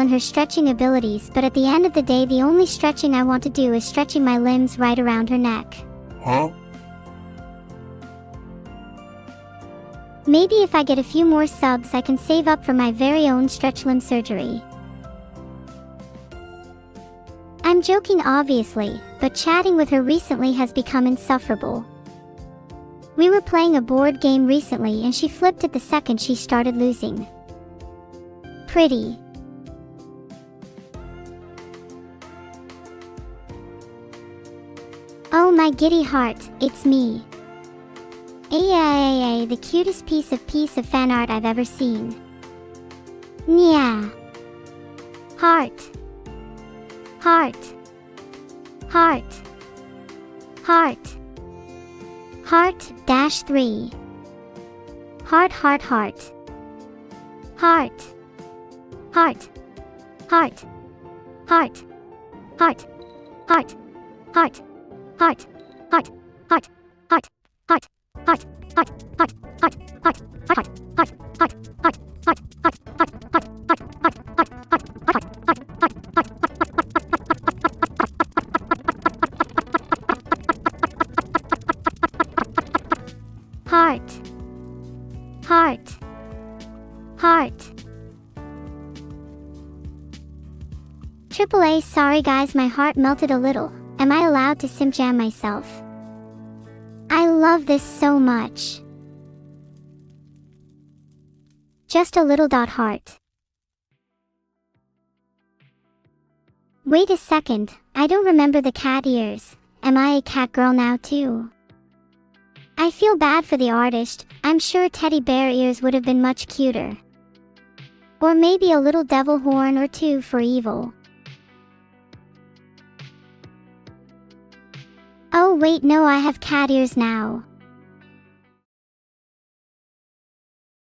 in her stretching abilities, but at the end of the day the only stretching I want to do is stretching my limbs right around her neck. Huh? Maybe if I get a few more subs I can save up for my very own stretch limb surgery. I'm joking obviously, but chatting with her recently has become insufferable. We were playing a board game recently and she flipped it the second she started losing. Pretty. Oh my giddy heart, it's me. Ay, the cutest piece of fan art I've ever seen. Yeah. Heart. Heart. Heart. Heart. Heart dash 3. Heart heart heart. Heart. Heart. Heart. Heart. Heart. Heart. Heart. Heart. Heart. Heart. Heart. Heart. Heart, heart, heart, heart, heart, heart, heart, heart, heart, heart, heart, heart, heart, heart, heart, heart, heart, heart. AAA, sorry guys, my heart melted a little. Am I allowed to sim jam myself? I love this so much. Just a little heart. Wait a second, I don't remember the cat ears. Am I a cat girl now too? I feel bad for the artist. I'm sure teddy bear ears would have been much cuter. Or maybe a little devil horn or two for evil. Oh wait, no, I have cat ears now.